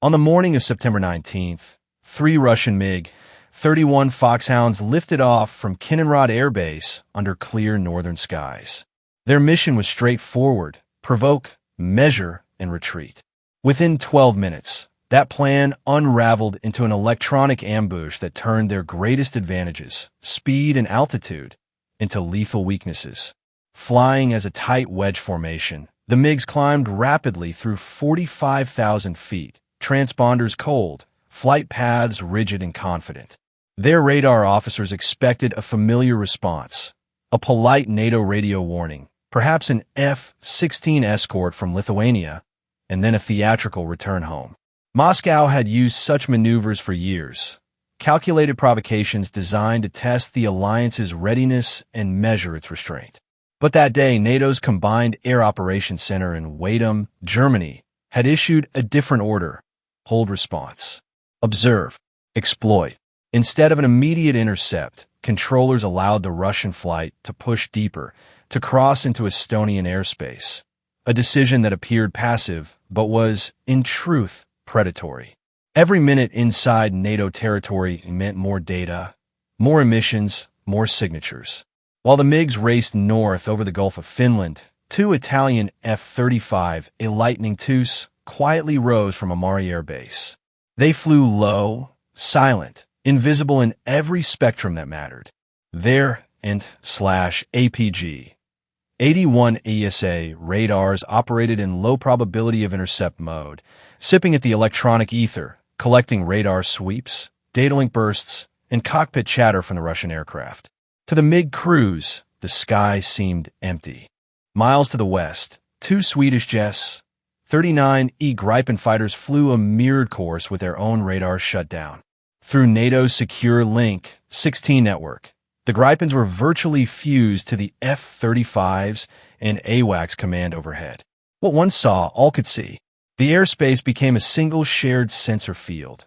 On the morning of September 19th, 3 Russian MiG-31 Foxhounds lifted off from Kaliningrad Air Base under clear northern skies. Their mission was straightforward: provoke, measure, and retreat. Within 12 minutes, that plan unraveled into an electronic ambush that turned their greatest advantages, speed and altitude, into lethal weaknesses. Flying as a tight wedge formation, the MiGs climbed rapidly through 45,000 feet, transponders cold, flight paths rigid and confident. Their radar officers expected a familiar response, a polite NATO radio warning, perhaps an F-16 escort from Lithuania, and then a theatrical return home. Moscow had used such maneuvers for years, calculated provocations designed to test the alliance's readiness and measure its restraint. But that day, NATO's Combined Air Operations Center in Weidum, Germany, had issued a different order: hold response. Observe. Exploit. Instead of an immediate intercept, controllers allowed the Russian flight to push deeper, to cross into Estonian airspace. A decision that appeared passive, but was, in truth, predatory. Every minute inside NATO territory meant more data, more emissions, more signatures. While the MiGs raced north over the Gulf of Finland, 2 Italian F-35, a Lightning II, quietly rose from Amari Air Base. They flew low, silent, invisible in every spectrum that mattered. Their APG 81 ESA radars operated in low probability of intercept mode, sipping at the electronic ether, collecting radar sweeps, data link bursts, and cockpit chatter from the Russian aircraft. To the MiG crews, the sky seemed empty. Miles to the west, 2 Swedish Jets 39E Gripen fighters flew a mirrored course with their own radars shut down. Through NATO's secure Link 16 network, the Gripens were virtually fused to the F-35s and AWACS command overhead. What one saw, all could see. The airspace became a single shared sensor field,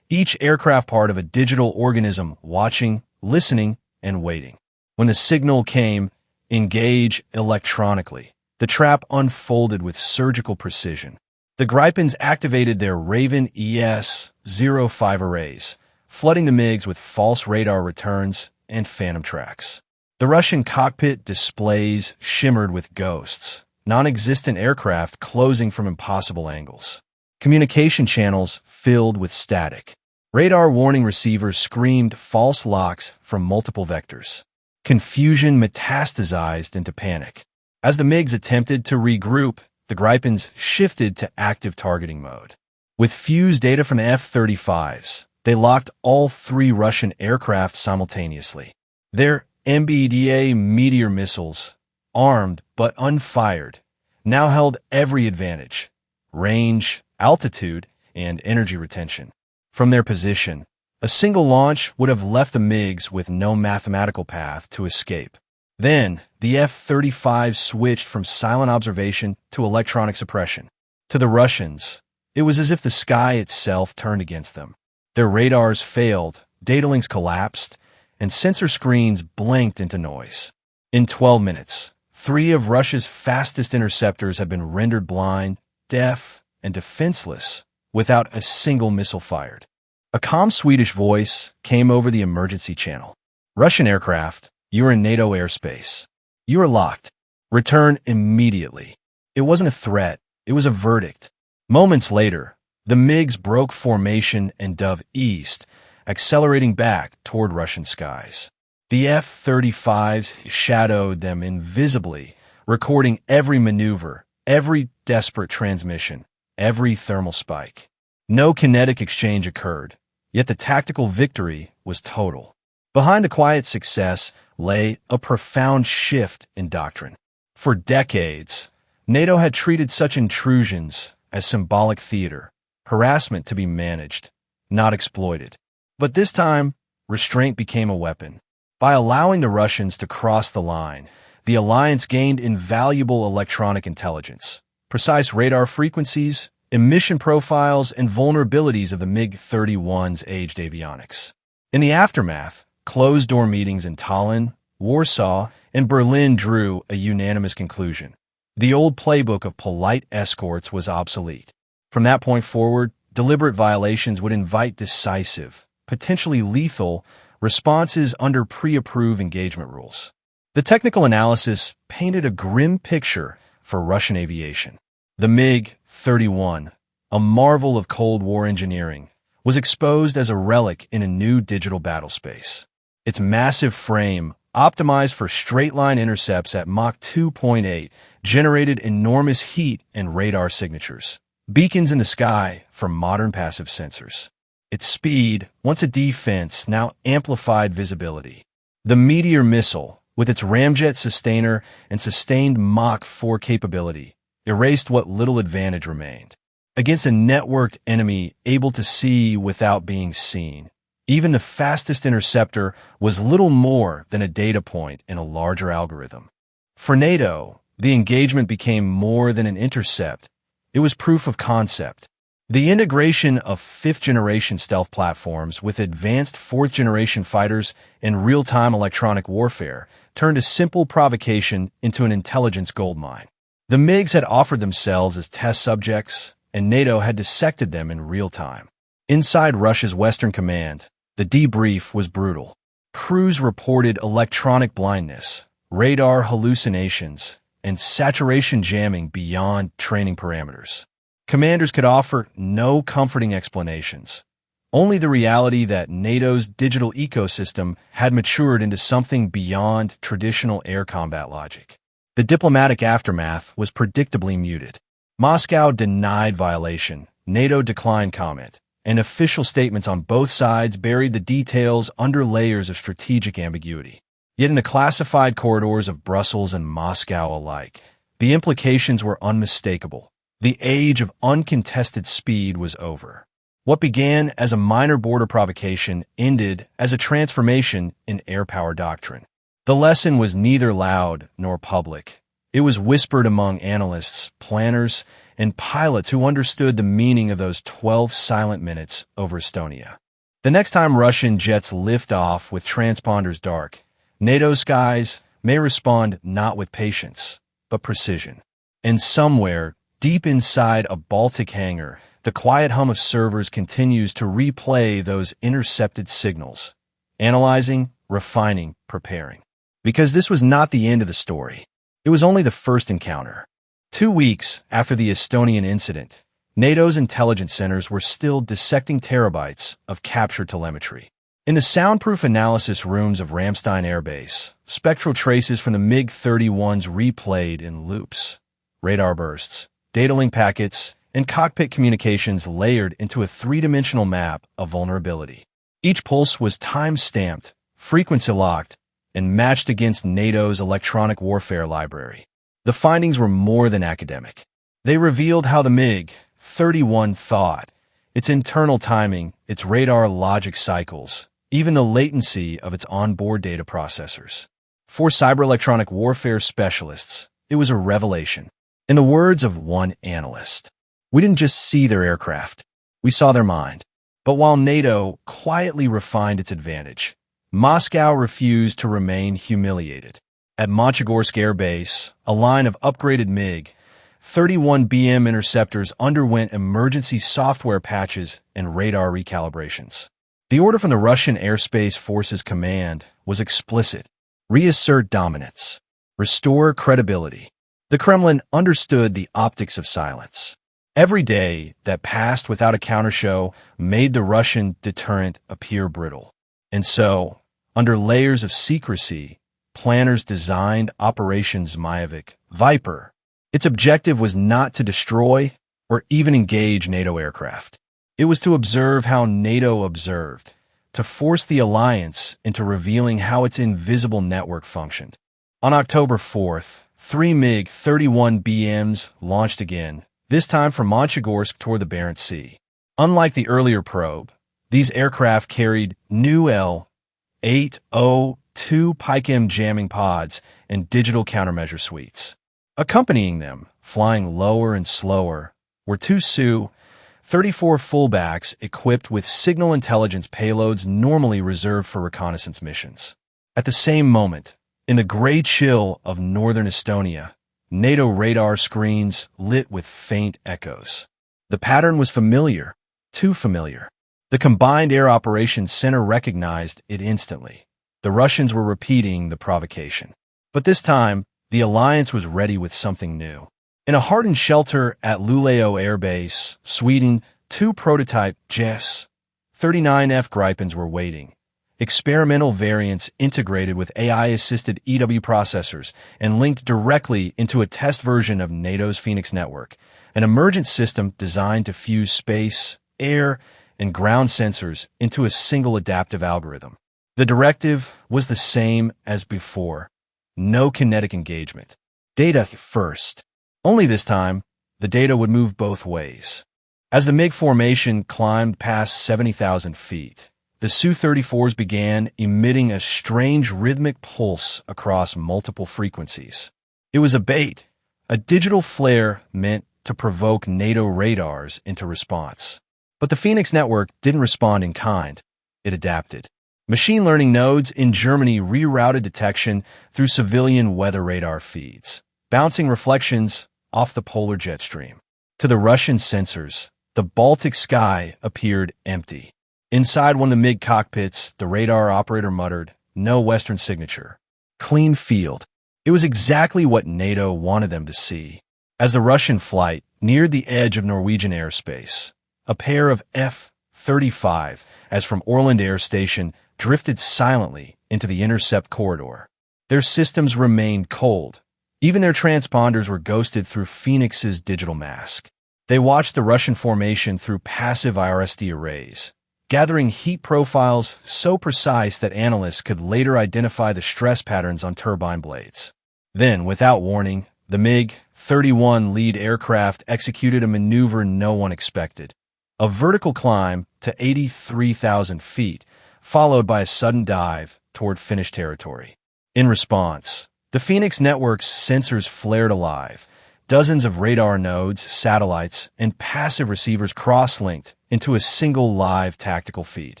each aircraft part of a digital organism watching, listening, and waiting. When the signal came, engage electronically, the trap unfolded with surgical precision. The Gripens activated their Raven ES-05 arrays, flooding the MiGs with false radar returns and phantom tracks. The Russian cockpit displays shimmered with ghosts, non-existent aircraft closing from impossible angles. Communication channels filled with static. Radar warning receivers screamed false locks from multiple vectors. Confusion metastasized into panic. As the MiGs attempted to regroup, the Gripens shifted to active targeting mode. With fused data from the F-35s, they locked all 3 Russian aircraft simultaneously. Their MBDA Meteor missiles, armed but unfired, now held every advantage: range, altitude, and energy retention. From their position, a single launch would have left the MiGs with no mathematical path to escape. Then, the F-35 switched from silent observation to electronic suppression. To the Russians, it was as if the sky itself turned against them. Their radars failed, data links collapsed, and sensor screens blinked into noise. In 12 minutes, 3 of Russia's fastest interceptors had been rendered blind, deaf, and defenseless without a single missile fired. A calm Swedish voice came over the emergency channel. "Russian aircraft, you are in NATO airspace. You are locked. Return immediately." It wasn't a threat, it was a verdict. Moments later, the MiGs broke formation and dove east, accelerating back toward Russian skies. The F-35s shadowed them invisibly, recording every maneuver, every desperate transmission, every thermal spike. No kinetic exchange occurred, yet the tactical victory was total. Behind the quiet success lay a profound shift in doctrine. For decades, NATO had treated such intrusions as symbolic theater, harassment to be managed, not exploited. But this time, restraint became a weapon. By allowing the Russians to cross the line, the alliance gained invaluable electronic intelligence, precise radar frequencies, emission profiles, and vulnerabilities of the MiG-31's aged avionics. In the aftermath, closed-door meetings in Tallinn, Warsaw, and Berlin drew a unanimous conclusion. The old playbook of polite escorts was obsolete. From that point forward, deliberate violations would invite decisive, potentially lethal, responses under pre-approved engagement rules. The technical analysis painted a grim picture for Russian aviation. The MiG-31, a marvel of Cold War engineering, was exposed as a relic in a new digital battlespace. Its massive frame, optimized for straight-line intercepts at Mach 2.8, generated enormous heat and radar signatures, beacons in the sky for modern passive sensors. Its speed, once a defense, now amplified visibility. The Meteor missile, with its ramjet sustainer and sustained Mach 4 capability, erased what little advantage remained. Against a networked enemy able to see without being seen, even the fastest interceptor was little more than a data point in a larger algorithm. For NATO, the engagement became more than an intercept. It was proof of concept. The integration of fifth-generation stealth platforms with advanced fourth-generation fighters and real-time electronic warfare turned a simple provocation into an intelligence goldmine. The MiGs had offered themselves as test subjects, and NATO had dissected them in real time. Inside Russia's Western Command, the debrief was brutal. Crews reported electronic blindness, radar hallucinations, and saturation jamming beyond training parameters. Commanders could offer no comforting explanations, only the reality that NATO's digital ecosystem had matured into something beyond traditional air combat logic. The diplomatic aftermath was predictably muted. Moscow denied violation, NATO declined comment, and official statements on both sides buried the details under layers of strategic ambiguity. Yet in the classified corridors of Brussels and Moscow alike, the implications were unmistakable. The age of uncontested speed was over. What began as a minor border provocation ended as a transformation in air power doctrine. The lesson was neither loud nor public. It was whispered among analysts, planners, and pilots who understood the meaning of those 12 silent minutes over Estonia. The next time Russian jets lift off with transponders dark, NATO skies may respond not with patience, but precision. And somewhere, deep inside a Baltic hangar, the quiet hum of servers continues to replay those intercepted signals, analyzing, refining, preparing. Because this was not the end of the story. It was only the first encounter. 2 weeks after the Estonian incident, NATO's intelligence centers were still dissecting terabytes of captured telemetry. In the soundproof analysis rooms of Ramstein Air Base, spectral traces from the MiG-31s replayed in loops. Radar bursts, data link packets, and cockpit communications layered into a three-dimensional map of vulnerability. Each pulse was time-stamped, frequency-locked, and matched against NATO's electronic warfare library. The findings were more than academic. They revealed how the MiG-31 thought, its internal timing, its radar logic cycles, even the latency of its onboard data processors. For cyber-electronic warfare specialists, it was a revelation. In the words of one analyst, "We didn't just see their aircraft, we saw their mind." But while NATO quietly refined its advantage, Moscow refused to remain humiliated. At Monchegorsk Air Base, a line of upgraded MiG-31BM interceptors underwent emergency software patches and radar recalibrations. The order from the Russian Airspace Forces Command was explicit: reassert dominance, restore credibility. The Kremlin understood the optics of silence. Every day that passed without a countershow made the Russian deterrent appear brittle. And so, under layers of secrecy, planners designed Operation Zmaevik Viper. Its objective was not to destroy or even engage NATO aircraft. It was to observe how NATO observed, to force the alliance into revealing how its invisible network functioned. On October 4th, 3 MiG-31BMs launched again, this time from Monchegorsk toward the Barents Sea. Unlike the earlier probe, these aircraft carried new L-802 PICAM jamming pods and digital countermeasure suites. Accompanying them, flying lower and slower, were 2 Su-34 fullbacks equipped with signal intelligence payloads normally reserved for reconnaissance missions. At the same moment, in the gray chill of northern Estonia, NATO radar screens lit with faint echoes. The pattern was familiar. too familiar. The Combined Air Operations Center recognized it instantly. The Russians were repeating the provocation. But this time, the alliance was ready with something new. In a hardened shelter at Luleå Air Base, Sweden, two prototype JS-39F Gripens were waiting. Experimental variants integrated with AI-assisted EW processors and linked directly into a test version of NATO's Phoenix network, an emergent system designed to fuse space, air, and ground sensors into a single adaptive algorithm. The directive was the same as before. No kinetic engagement. Data first. Only this time, the data would move both ways. As the MiG formation climbed past 70,000 feet, the Su-34s began emitting a strange rhythmic pulse across multiple frequencies. It was a bait, a digital flare meant to provoke NATO radars into response. But the Phoenix network didn't respond in kind. It adapted. Machine learning nodes in Germany rerouted detection through civilian weather radar feeds, bouncing reflections off the polar jet stream. To the Russian sensors, the Baltic sky appeared empty. Inside one of the MiG cockpits, the radar operator muttered, "No Western signature. Clean field." It was exactly what NATO wanted them to see. As the Russian flight neared the edge of Norwegian airspace, a pair of F-35, as from Orland Air Station, drifted silently into the intercept corridor. Their systems remained cold. Even their transponders were ghosted through Phoenix's digital mask. They watched the Russian formation through passive IRSD arrays, gathering heat profiles so precise that analysts could later identify the stress patterns on turbine blades. Then, without warning, the MiG-31 lead aircraft executed a maneuver no one expected. A vertical climb to 83,000 feet, followed by a sudden dive toward Finnish territory. In response, the Phoenix network's sensors flared alive. Dozens of radar nodes, satellites, and passive receivers cross-linked into a single live tactical feed.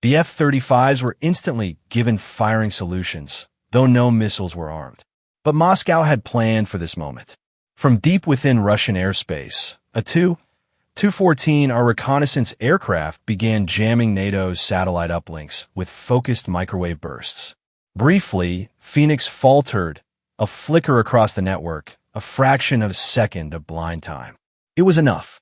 The F-35s were instantly given firing solutions, though no missiles were armed. But Moscow had planned for this moment. From deep within Russian airspace, a Tu-14R reconnaissance aircraft began jamming NATO's satellite uplinks with focused microwave bursts. Briefly, Phoenix faltered, a flicker across the network, a fraction of a second of blind time. It was enough.